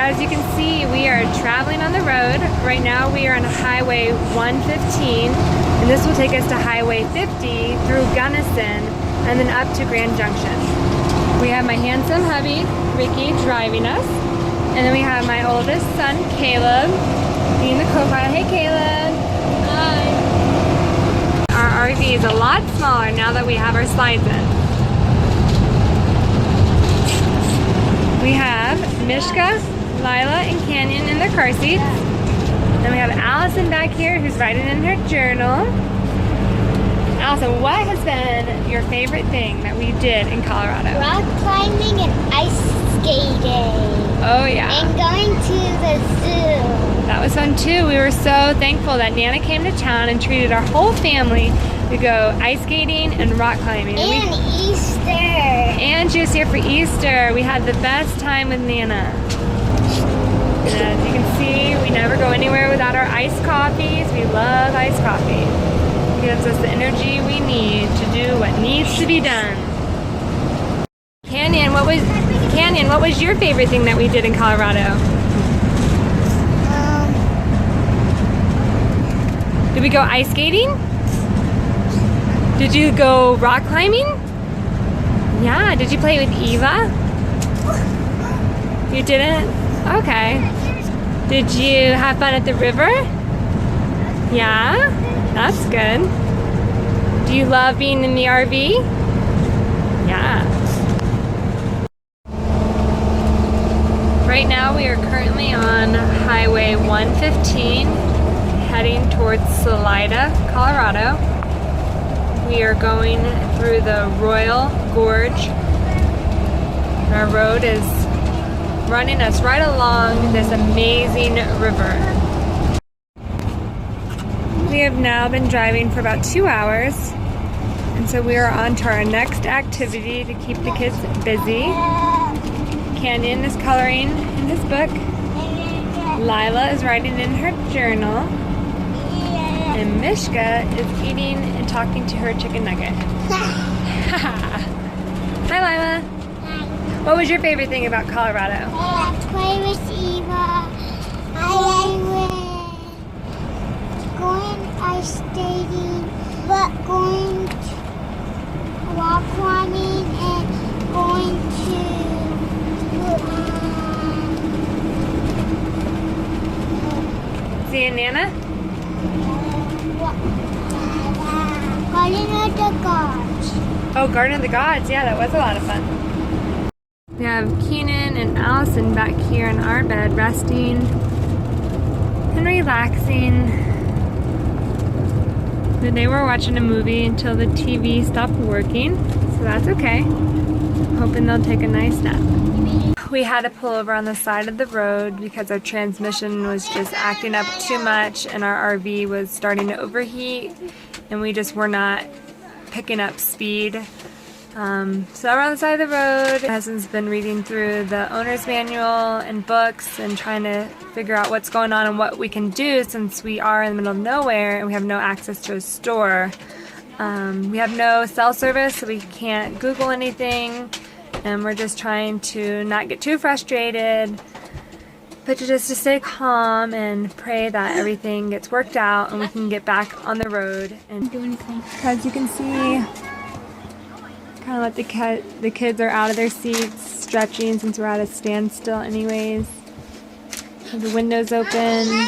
As you can see, we are traveling on the road. Right now we are on Highway 115, and this will take us to Highway 50 through Gunnison and then up to Grand Junction. We have my handsome hubby, Ricky, driving us, and then we have my oldest son, Caleb, being the co-pilot. Hey, Caleb. Hi. Our RV is a lot smaller now that we have our slides in. We have Mishka, Lila, and Canyon in their car seats. Then we have Allison back here who's writing in her journal. Allison, what has been your favorite thing that we did in Colorado? Rock climbing and ice skating. Oh yeah. And going to the zoo. That was fun too. We were so thankful that Nana came to town and treated our whole family to go ice skating and rock climbing. And Easter. And she was here for Easter. We had the best time with Nana. And as you can see, we never go anywhere without our iced coffees. We love iced coffee. It gives us the energy we need to do what needs to be done. Canyon, what was your favorite thing that we did in Colorado? Did we go ice skating? Did you go rock climbing? Yeah, did you play with Eva? You didn't? Okay. Did you have fun at the river? Yeah? That's good. Do you love being in the RV? Yeah. Right now we are currently on Highway 115 heading towards Salida, Colorado. We are going through the Royal Gorge. Our road is running us right along this amazing river. We have now been driving for about 2 hours, and so we are on to our next activity to keep the kids busy. Canyon is coloring in his book. Lila is writing in her journal. And Mishka is eating and talking to her chicken nugget. Hi, Lila. Hi. What was your favorite thing about Colorado? Play with Eva. Going ice skating, but going to rock climbing and going to Seeing Nana? Garden of the Gods. Oh, Garden of the Gods. Yeah, that was a lot of fun. We have Keenan and Allison back here in our bed resting and relaxing. Today we're watching a movie until the TV stopped working, so that's okay. Hoping they'll take a nice nap. We had to pull over on the side of the road because our transmission was just acting up too much and our RV was starting to overheat and we just were not picking up speed. So we're on the side of the road. My husband's been reading through the owner's manual and books and trying to figure out what's going on and what we can do since we are in the middle of nowhere and we have no access to a store. We have no cell service, so we can't Google anything. And we're just trying to not get too frustrated, but just to stay calm and pray that everything gets worked out and we can get back on the road and do anything. As you can see, kind of let the kids are out of their seats, stretching since we're at a standstill anyways. Have the windows open.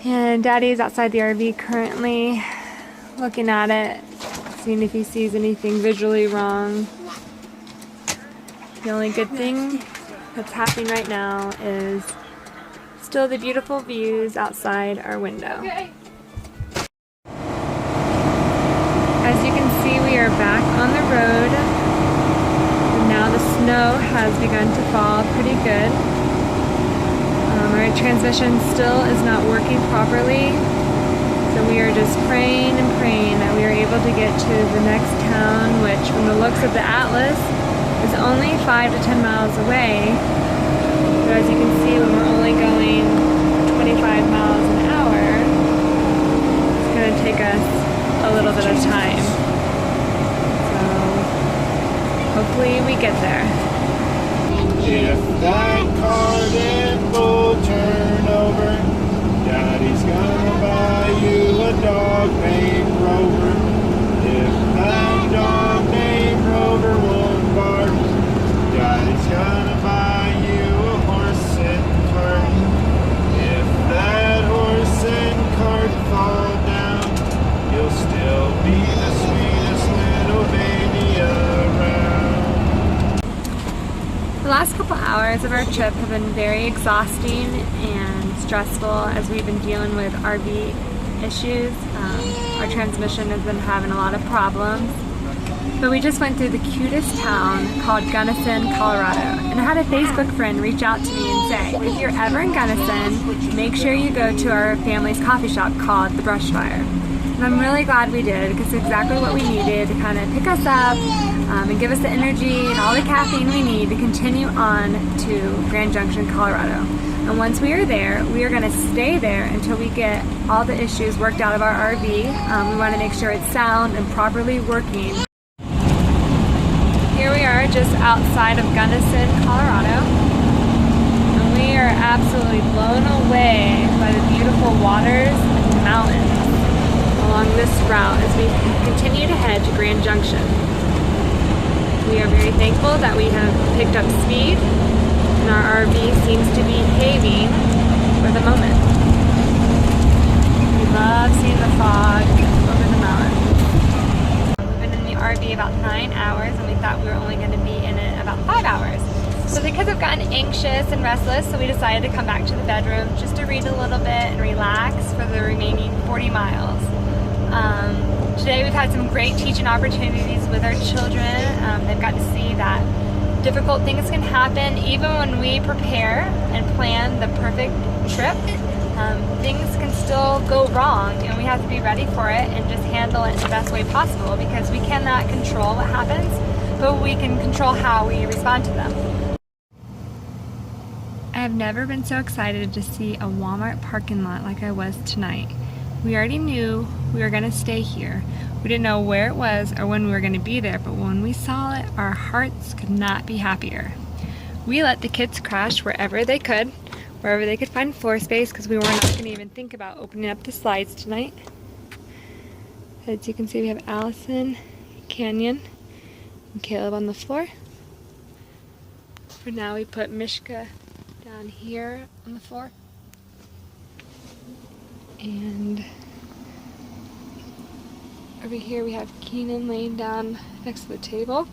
And Daddy's outside the RV currently looking at it, seeing if he sees anything visually wrong. The only good thing that's happening right now is still the beautiful views outside our window. As you can see, we are back on the road. And now the snow has begun to fall pretty good. Our transmission still is not working properly. So we are just praying and praying that we are able to get to the next town, which from the looks of the atlas is only 5 to 10 miles away. But as you can see, when we're only going 25 miles an hour, it's going to take us a little bit of time. So hopefully we get there. If that card and bull turn over, Daddy's gonna buy you a dog named Rover. If that dog named Rover won't bark, Daddy's gonna buy you a horse and cart. If that horse and cart fall down, you'll still be the sweetest little baby around. The last couple hours of our trip have been very exhausting and stressful as we've been dealing with RV issues. Our transmission has been having a lot of problems. But we just went through the cutest town called Gunnison, Colorado. And I had a Facebook friend reach out to me and say, if you're ever in Gunnison, make sure you go to our family's coffee shop called The Brush Fire. And I'm really glad we did, because it's exactly what we needed to kind of pick us up and give us the energy and all the caffeine we need to continue on to Grand Junction, Colorado. And once we are there, we are going to stay there until we get all the issues worked out of our RV. We want to make sure it's sound and properly working. Here we are just outside of Gunnison, Colorado. And we are absolutely blown away by the beautiful waters and mountains along this route as we continue to head to Grand Junction. We are very thankful that we have picked up speed and our RV seems to be behaving for the moment. We love seeing the fog over the mountains. We've been in the RV about 9 hours and we thought we were only going to be in it about 5 hours. So the kids have gotten anxious and restless, so we decided to come back to the bedroom just to read a little bit and relax for the remaining 40 miles. Today we've had some great teaching opportunities with our children. They've got to see that difficult things can happen even when we prepare and plan the perfect trip. Things can still go wrong and we have to be ready for it and just handle it in the best way possible, because we cannot control what happens, but we can control how we respond to them. I have never been so excited to see a Walmart parking lot like I was tonight. We already knew we were going to stay here. We didn't know where it was or when we were going to be there, but when we saw it, our hearts could not be happier. We let the kids crash wherever they could find floor space, because we were not going to even think about opening up the slides tonight. As you can see, we have Allison, Canyon, and Caleb on the floor. For now, we put Mishka down here on the floor. And over here we have Keenan laying down next to the table.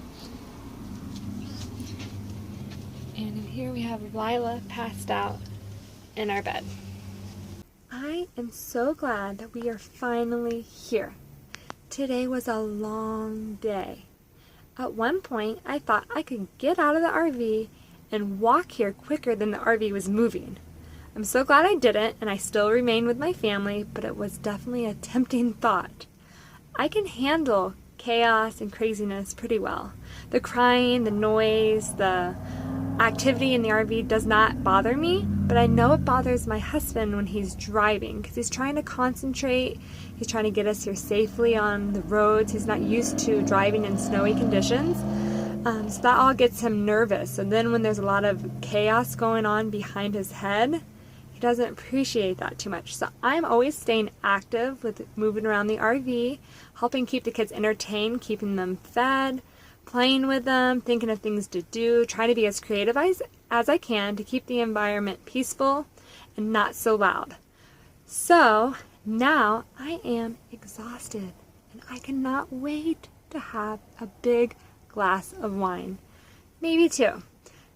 And in here we have Lila passed out in our bed. I am so glad that we are finally here. Today was a long day. At one point I thought I could get out of the RV and walk here quicker than the RV was moving. I'm so glad I didn't, and I still remain with my family, but it was definitely a tempting thought. I can handle chaos and craziness pretty well. The crying, the noise, the activity in the RV does not bother me, but I know it bothers my husband when he's driving, because he's trying to concentrate, he's trying to get us here safely on the roads, he's not used to driving in snowy conditions. So that all gets him nervous, and then when there's a lot of chaos going on behind his head, doesn't appreciate that too much. So I'm always staying active with moving around the RV, helping keep the kids entertained, keeping them fed, playing with them, thinking of things to do, trying to be as creative as I can to keep the environment peaceful and not so loud. So now I am exhausted and I cannot wait to have a big glass of wine, maybe two.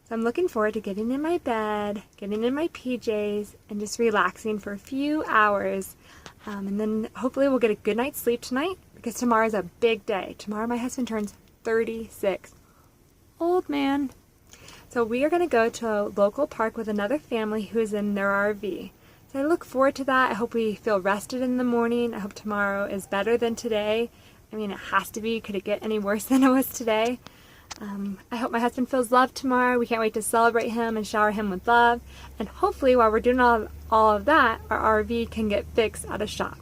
So I'm looking forward to getting in my bed, getting in my PJs, and just relaxing for a few hours. And then hopefully we'll get a good night's sleep tonight, because tomorrow's a big day. Tomorrow my husband turns 36. Old man. So we are going to go to a local park with another family who's in their RV. So I look forward to that. I hope we feel rested in the morning. I hope tomorrow is better than today. I mean, it has to be. Could it get any worse than it was today? I hope my husband feels loved tomorrow. We can't wait to celebrate him and shower him with love. And hopefully while we're doing all of that, our RV can get fixed at a shop.